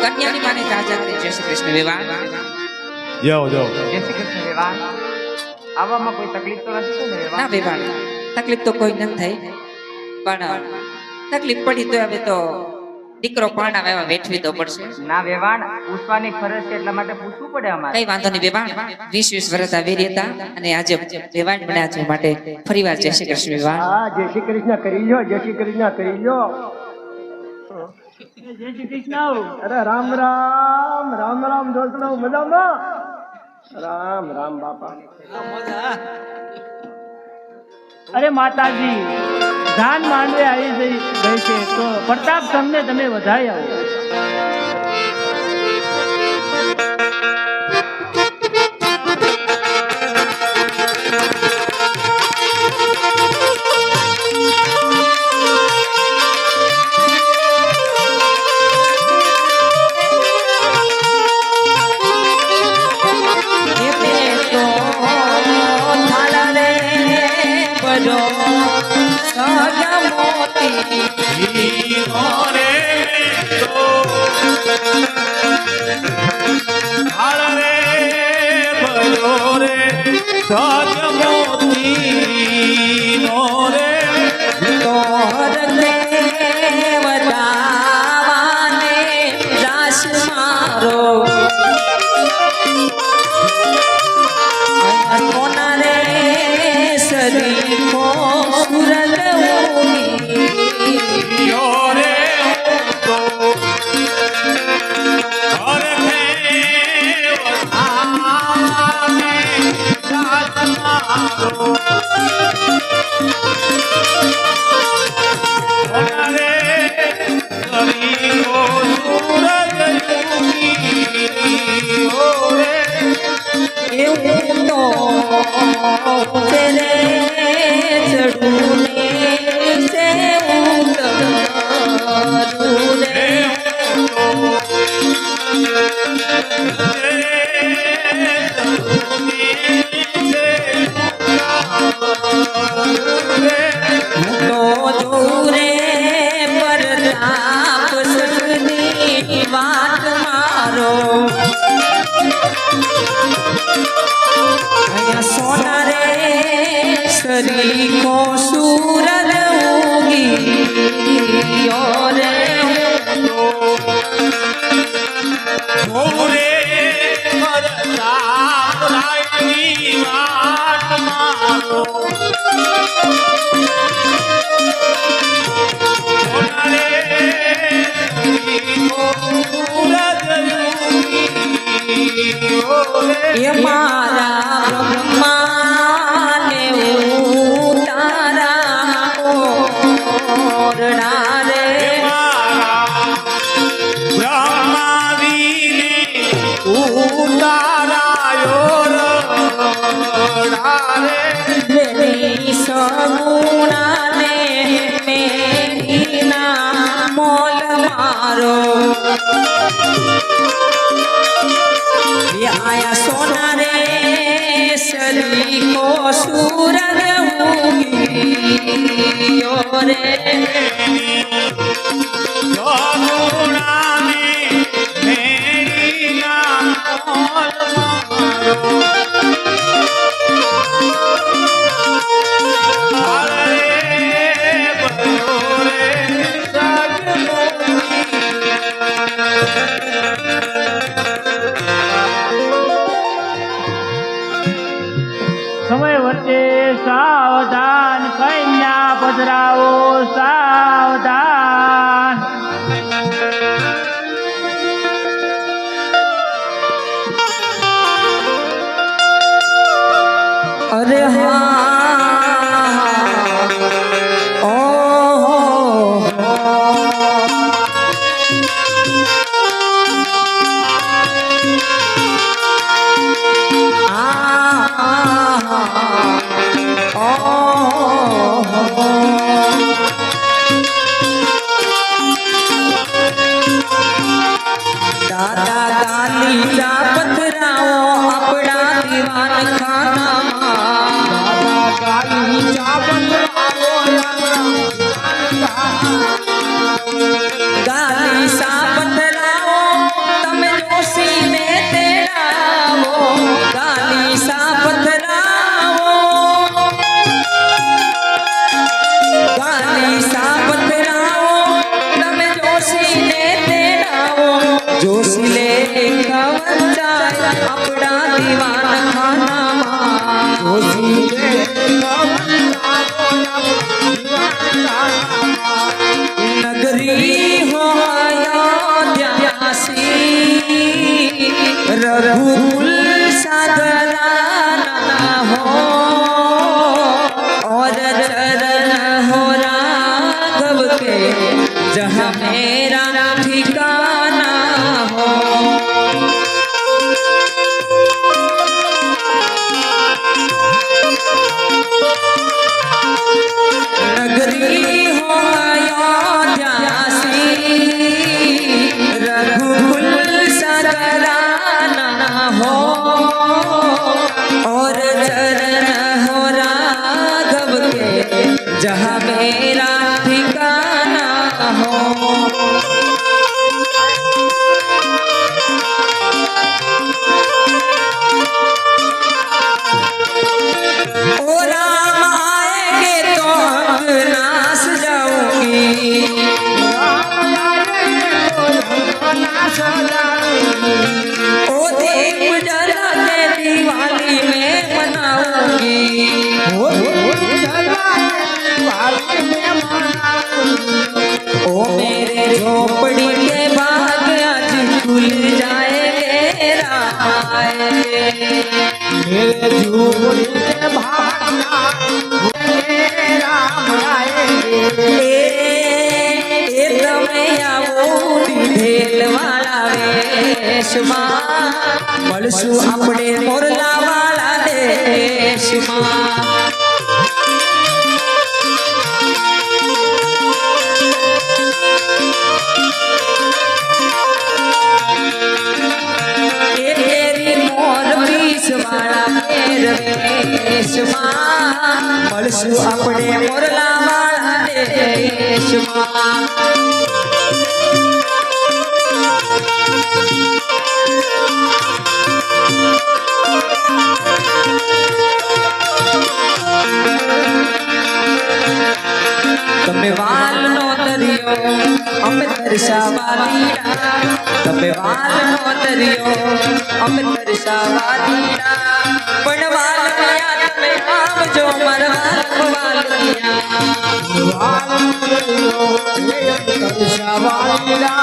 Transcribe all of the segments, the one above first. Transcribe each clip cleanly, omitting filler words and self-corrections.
કન્યાની માને જાજાગરી જય શ્રી કૃષ્ણ વિવાહ જો જો જય શ્રી કૃષ્ણ વિવાહ આવામાં કોઈ તકલીફ તો નથી ને ના વિવાહ તકલીફ તો કોઈ ન થઈ પણ તકલીફ પડી તો હવે તો દીકરો પરણાવે એવા વેઠવી તો પડશે ના વેવાણ પૂછવાની ફરજ છે એટલા માટે પૂછવું પડે અમારે કઈ વાંધો નહીં વેવાણ 20 વર્ષ વીરી હતા અને આજે વેવાણ બન્યા છે માટે ફરીવાર જય શ્રી કૃષ્ણ વિવાહ હા જય શ્રી કૃષ્ણ કરી લ્યો જય શ્રી કૃષ્ણ કરી લ્યો જય શ્રી કૃષ્ણ અરે રામ રામ રામ રામ દોસ્તો મજામાં રામ રામ બાપા અરે માતાજી ધાન માંડવે આવી ગઈ છે તો પ્રતાપ તમને તમે વધાઈ આવો Hare તેરે ચડું ને સે ઉતરું રે તો જોરે પ્રતાપ સુખની વાત મારો અહીંયા સોના રે સરીખો સૂરજ ઉગી રે મોરે મરતા રાયની વાત મારો સોનારે એ મારા બ્રહ્માને ઉતારા ઓરડા રે બ્રહ્માવીને ઉતારાયો રડારે મેરી સગુણાને મેરીના મોલ મારો આયા સોના રે સરીખો સૂરજ ઉગી રે જગુણાને મેરીના મોલ મારો સમય વચ્ચે સાવધાન કન્યા પધરાવો સાવધાન અરે હા ઓહો દાદા ગાલી જા પથરાવો આપણા દીવાન ખાનામાં ગાલી જા પથરાવો ગાલી સા પથરાવો તમે જોશીને તેડાવો ગાલી સા પથરાવો ગાલી સા પથરાવો તમે જોશીને તેડાવો જોશી લે કવચાય આપણા દીવાન ખાનામાં જોશી લે નગરી હો અયોધ્યાસી રઘુकुल सागराना हो और चरण हो राघव के जहाँ मेरा ठिकाना हो नगरी हो अयोध्यासी रघुकुल सागराना हो और चरण हो राघव के जहाँ मेरा ठिकाना हो ओ राम आएंगे तो अंगना सजाऊंगी ओ दीप जला के दिवाली में मनाऊंगी ओ मेरे झोपड़ी के बाग आज खुल जाएंगे मेरे झोपड़ी के बाग ए તમે આવો ઢેલવાળા વેશમાં મળશું આપણે મોરલા વાળા દેશમાં મળશું આપણે મોરલા વાળા દેશમાં તમે વાલનો દરિયો અમે તરસાવા દીડા તમે વાલનો દરિયો અમે તરસાવા દીડા પણ વાલયા તમે આવજો મારા વાલયા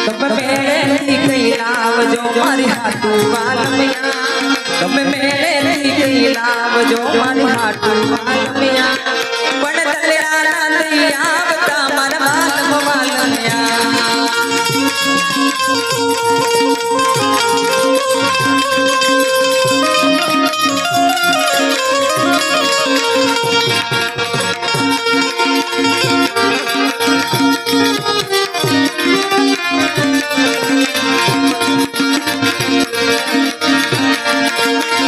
તમે મેળેથી કઈ લાવજો મારી હાટુ વાલમિયા તમે મેળેથી કઈ લાવજો મારી હાટુ વાલમિયા પણ તલેરા નથી આવતા મારા વાલમિયા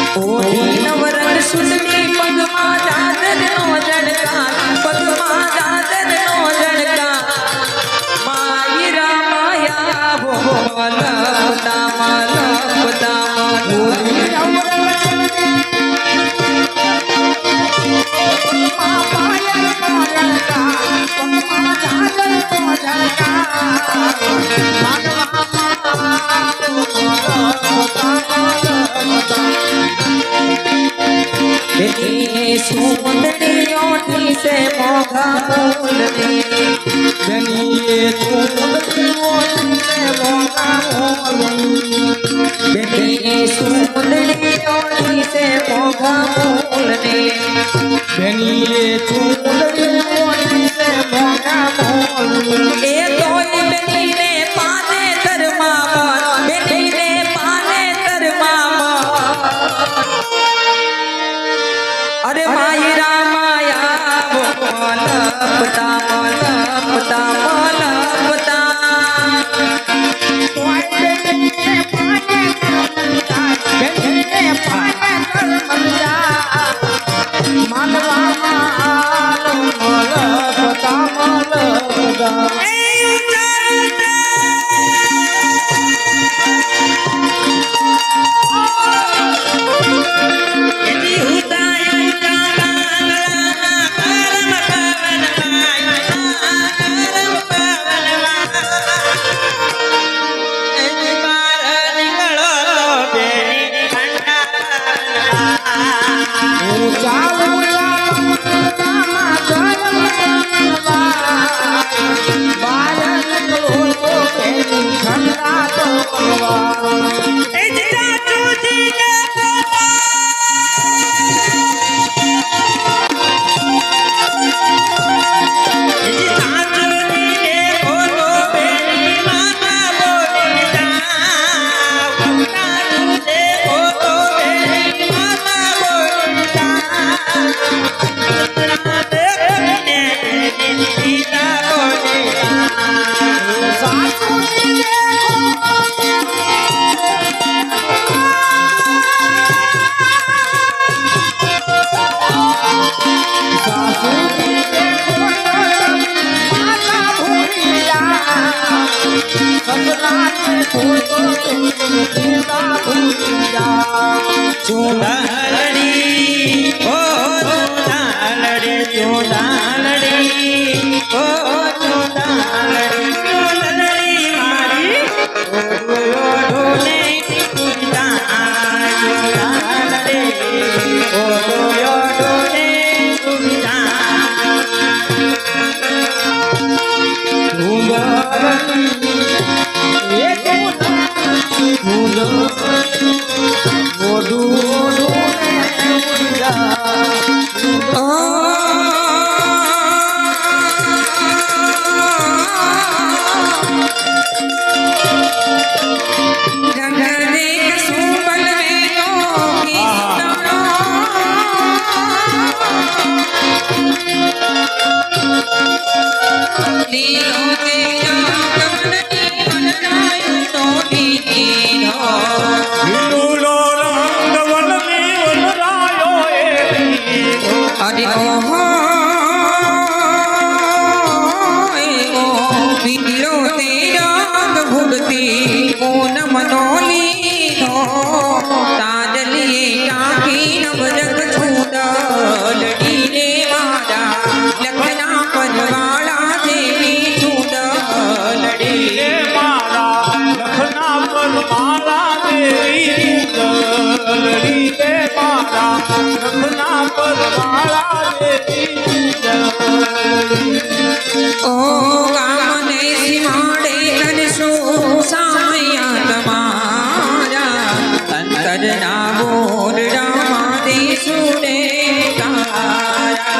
નવરંગ સુંદરી પગમાં દાદરનો જડકા પગમાં દાદરનો જડકા માયરા માયા લપતા सुंदरियों से मोगा बोलने बनिए सुंदरियों से मोगा बोलने बनिए सुंदरियों से मोगा बोलने बनिए सुंदरियों से मोगा बोलने ए तोई बनी ने पाने दरमा बेटी ने पाने दरमा अरे मायरा माया लपता चूडालड़ी ओ चूडालड़ी चूडालड़ी ओ चूडालड़ी चूडालड़ी मारी ओ ढोले चूडालड़ी ओ ढोले चूडालड़ी જન્મનો લીધો તાજલીએ ટાંકી નવરંગ છૂદલડી રે મારા લખના પરવાળા દેવી છૂદલડી હે મારા લખના પર મારા દેવી ચૂડલડી હે મારા લખના પર મારા દેવી ચૂડલડી ઓ ગામને સીમાડે કરશો સામૈયા તમારા અંતરના બોરડામાં દેશું રે તારા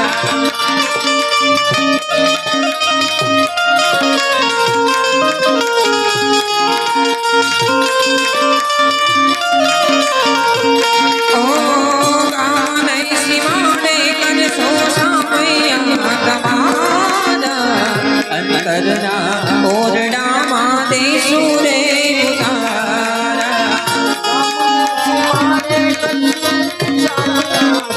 ઓ ગામને સીમાડે કરશો સામૈયા તમારા અંતરના બોરડામાં દેશું રે તારા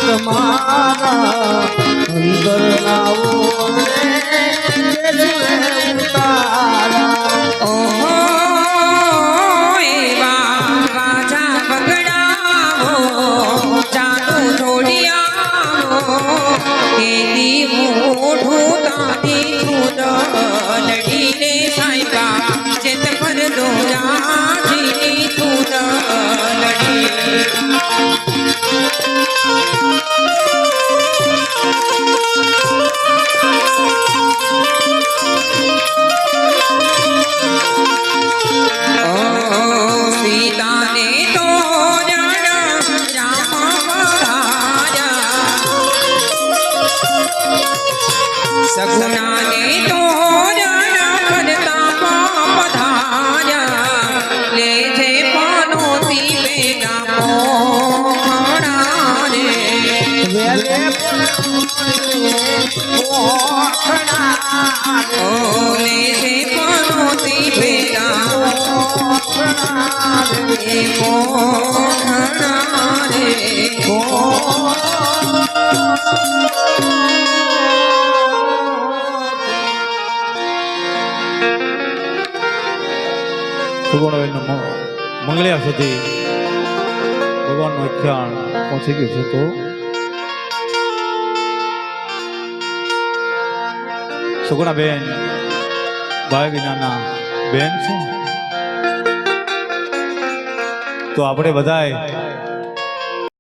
તમારા અંદર લાવો ઓહો એવા વાજા પકડાવો જાદુ છોડી આવો કેદી મોઢું તાતી છૂદલડી રે સાઈબા ચેત પર દોરાજી છૂદલડી ઓ સીતાને તો સગુનાને તો કરતા પધાર્યા લે છે પાનોતી બેગા મોહણા રે ઓ લે છે પાનોતી બેગા મોહણા રે સુગુણવેલનો મંગળ્યા સુધી ભગવાનનું આખ્યાન પહોંચી ગયું છે. તો સુગુણાબેન ભાઈ વિનાના બેન છે. તો આપણે બધાય